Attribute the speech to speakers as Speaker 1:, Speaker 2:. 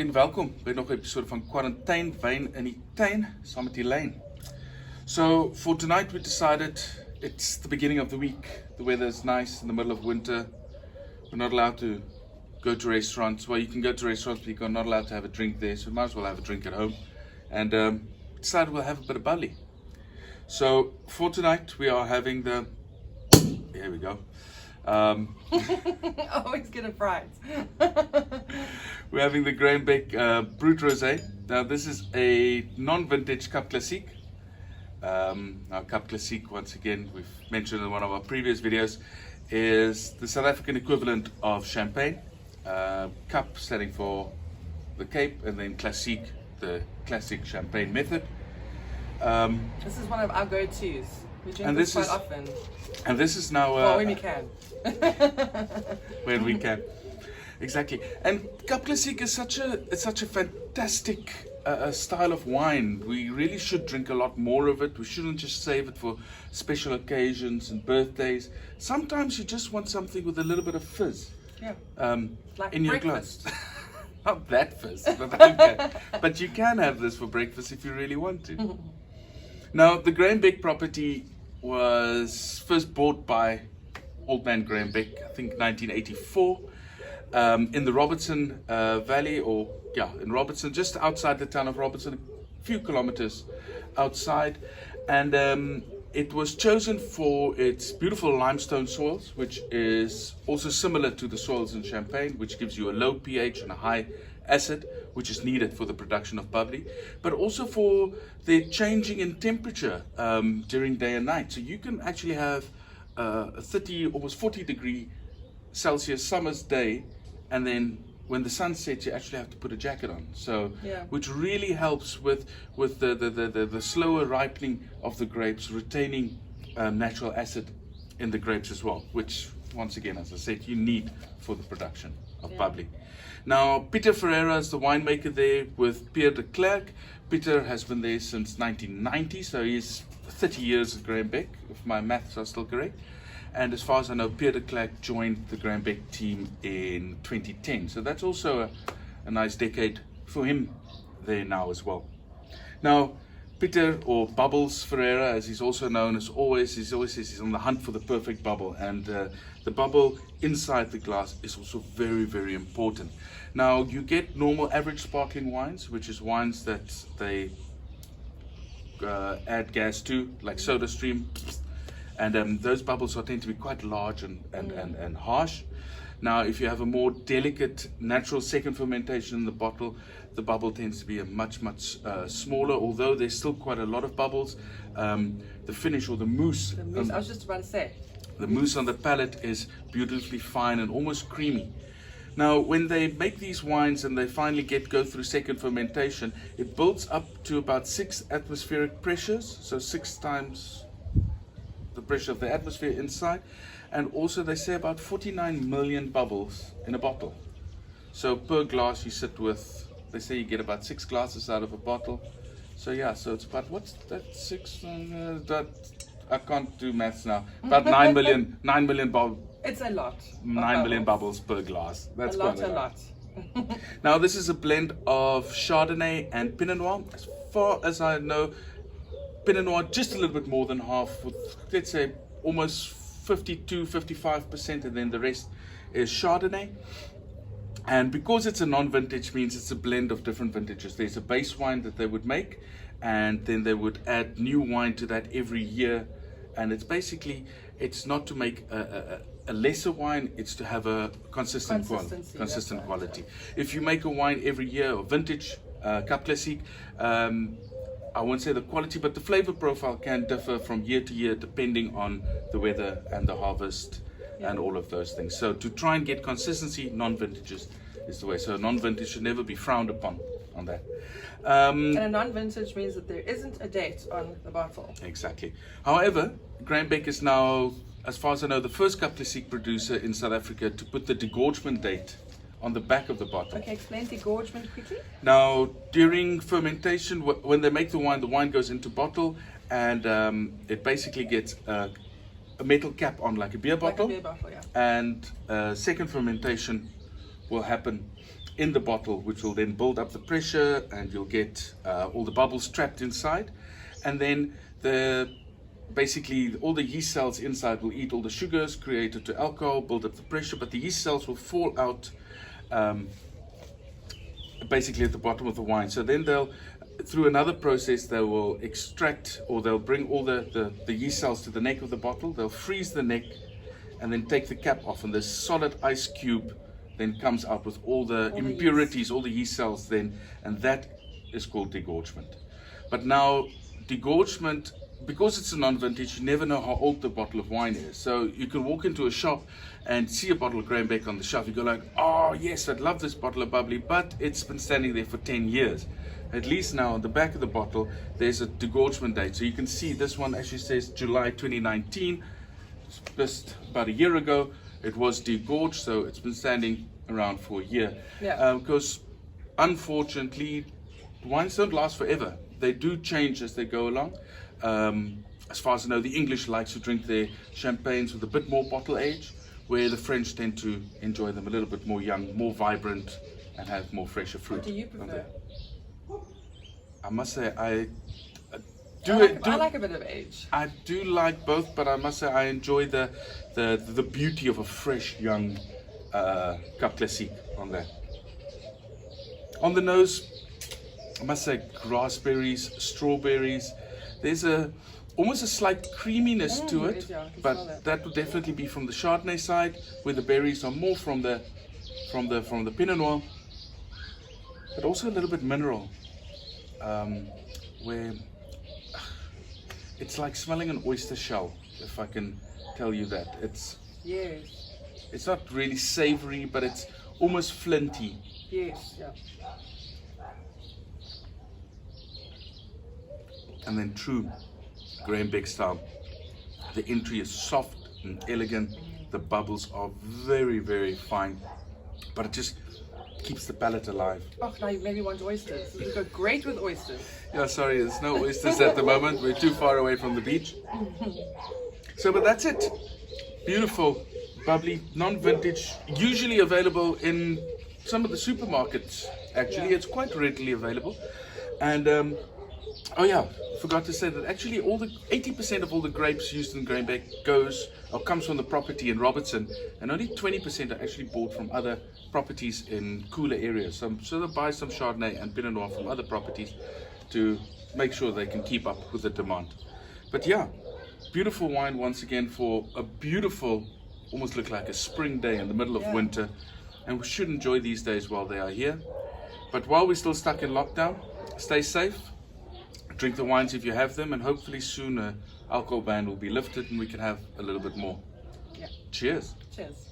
Speaker 1: en welkom by nog 'n episode van Kwarantynwyn in die tuin saam met Elaine. So for tonight we decided it's the beginning of the week. The weather is nice in the middle of winter. We're not allowed to go to restaurants. Well, you can go to restaurants, but you're not allowed to have a drink there, so we might as well have a drink at home. And decided we'll have a bit of bubbly. So for tonight we are having the, here we go.
Speaker 2: Always get a prize.
Speaker 1: We're having the Beck Brut Rosé. Now this is a non-vintage Cup Classique. Now Cup Classique, once again, we've mentioned in one of our previous videos, is the South African equivalent of champagne. Cup standing for the Cape, and then Classique, the classic champagne method.
Speaker 2: This is one of our go-tos. We drink
Speaker 1: And
Speaker 2: this
Speaker 1: this
Speaker 2: quite
Speaker 1: is-
Speaker 2: often.
Speaker 1: And this is now
Speaker 2: Well, when we can.
Speaker 1: when we can. Exactly. And Cup Classique is such a fantastic style of wine. We really should drink a lot more of it. We shouldn't just save it for special occasions and birthdays. Sometimes you just want something with a little bit of fizz.
Speaker 2: Yeah. Like
Speaker 1: in your
Speaker 2: breakfast.
Speaker 1: glass. Not that fizz, but okay. But you can have this for breakfast if you really want to. Now, the Beck property was first bought by Old Man Beck, I think 1984, in the Robertson Valley, in Robertson, just outside the town of Robertson, a few kilometers outside. And it was chosen for its beautiful limestone soils, which is also similar to the soils in Champagne, which gives you a low pH and a high acid, which is needed for the production of bubbly, but also for the changing in temperature during day and night. So you can actually have a 30, almost 40 degree Celsius summer's day, and then when the sun sets, you actually have to put a jacket on. So,
Speaker 2: Yeah.
Speaker 1: which really helps with the slower ripening of the grapes, retaining natural acid in the grapes as well, which once again, as I said, you need for the production of bubbly. Now, Peter Ferreira is the winemaker there with Pierre de Klerk. Peter has been there since 1990, so he's 30 years at Beck, if my maths are still correct. And as far as I know, Pierre de Klerk joined the Beck team in 2010. So that's also a nice decade for him there now as well. Now, Peter, or Bubbles Ferreira, as he's also known, he always says he's on the hunt for the perfect bubble. And the bubble inside the glass is also very, very important. Now, you get normal average sparkling wines, which is wines that they add gas to, like SodaStream. And those bubbles tend to be quite large and harsh. Now, if you have a more delicate, natural second fermentation in the bottle, the bubble tends to be a much smaller, although there's still quite a lot of bubbles. The finish, or the mousse,
Speaker 2: I was just about to say.
Speaker 1: the mousse on the palate is beautifully fine and almost creamy. Now, when they make these wines and they finally go through second fermentation, it builds up to about 6 atmospheric pressures, so 6 times the pressure of the atmosphere inside, and also they say about 49 million bubbles in a bottle. So per glass you sit with, they say you get about 6 glasses out of a bottle. So yeah, so it's about, what's that, 6, that, I can't do maths now, about 9 million bubbles.
Speaker 2: It's a lot.
Speaker 1: 9 million bubbles per glass. That's
Speaker 2: a
Speaker 1: quite
Speaker 2: lot.
Speaker 1: Now, this is a blend of Chardonnay and Pinot Noir. As far as I know, Pinot Noir just a little bit more than half, with, let's say, almost 52-55%, and then the rest is Chardonnay. And because it's a non-vintage, means it's a blend of different vintages. There's a base wine that they would make, and then they would add new wine to that every year. And it's basically, it's not to make a lesser wine, it's to have a consistent quality. If you make a wine every year, or vintage, Cup Classique, I won't say the quality, but the flavor profile can differ from year to year depending on the weather and the harvest and all of those things. So to try and get consistency, non-vintages is the way. So non-vintage should never be frowned upon on that.
Speaker 2: And a non-vintage means that there isn't a date on the bottle.
Speaker 1: Exactly. However, Beck is now, as far as I know, the first Cup Classique producer in South Africa to put the degorgement date on the back of the bottle.
Speaker 2: Okay, explain degorgement quickly.
Speaker 1: Now, during fermentation, when they make the wine goes into bottle, and it basically gets a metal cap on, like a beer bottle.
Speaker 2: Like a beer bottle, yeah.
Speaker 1: And second fermentation will happen in the bottle, which will then build up the pressure, and you'll get all the bubbles trapped inside. And then basically all the yeast cells inside will eat all the sugars, create it to alcohol, build up the pressure, but the yeast cells will fall out basically at the bottom of the wine. So then through another process, they will extract, or they'll bring all the yeast cells to the neck of the bottle. They'll freeze the neck and then take the cap off, and this solid ice cube then comes out with all the impurities, all the yeast cells then, and that is called degorgement. But now degorgement, because it's a non-vintage, you never know how old the bottle of wine is. So you can walk into a shop and see a bottle of Graham Beck on the shelf. You go like, oh yes, I'd love this bottle of bubbly, but it's been standing there for 10 years. At least now on the back of the bottle, there's a degorgement date. So you can see this one actually says July 2019. It's just about a year ago. It was degorged, so it's been standing around for a year.
Speaker 2: Yeah.
Speaker 1: Because unfortunately, wines don't last forever. They do change as they go along. As far as I know, the English likes to drink their champagnes with a bit more bottle age, where the French tend to enjoy them a little bit more young, more vibrant, and have more fresher fruit.
Speaker 2: What do you prefer?
Speaker 1: I must say, I
Speaker 2: like a bit of age.
Speaker 1: I do like both, but I must say I enjoy the beauty of a fresh, young Classique on that. On the nose, I must say raspberries, strawberries. There's almost a slight creaminess to it, but that would definitely be from the Chardonnay side, where the berries are more from the Pinot Noir, but also a little bit mineral, where it's like smelling an oyster shell, if I can tell you that. It's not really savory, but it's almost flinty.
Speaker 2: Yes, yeah.
Speaker 1: And then true Graham Beck style. The entry is soft and elegant. The bubbles are very, very fine, but it just keeps the palate alive.
Speaker 2: Oh, now you maybe want oysters. You go great with oysters.
Speaker 1: Yeah, sorry, there's no oysters at the moment. We're too far away from the beach. So, but that's it. Beautiful, bubbly, non-vintage, usually available in some of the supermarkets. Actually, it's quite readily available. And oh yeah, forgot to say that actually 80% of all the grapes used in Graham Beck comes from the property in Robertson, and only 20% are actually bought from other properties in cooler areas. So they buy some Chardonnay and Pinot Noir from other properties to make sure they can keep up with the demand. But yeah, beautiful wine once again for a beautiful, almost look like a spring day in the middle of winter, and we should enjoy these days while they are here. But while we're still stuck in lockdown, stay safe. Drink the wines if you have them, and hopefully soon an alcohol ban will be lifted and we can have a little bit more.
Speaker 2: Yeah.
Speaker 1: Cheers.
Speaker 2: Cheers.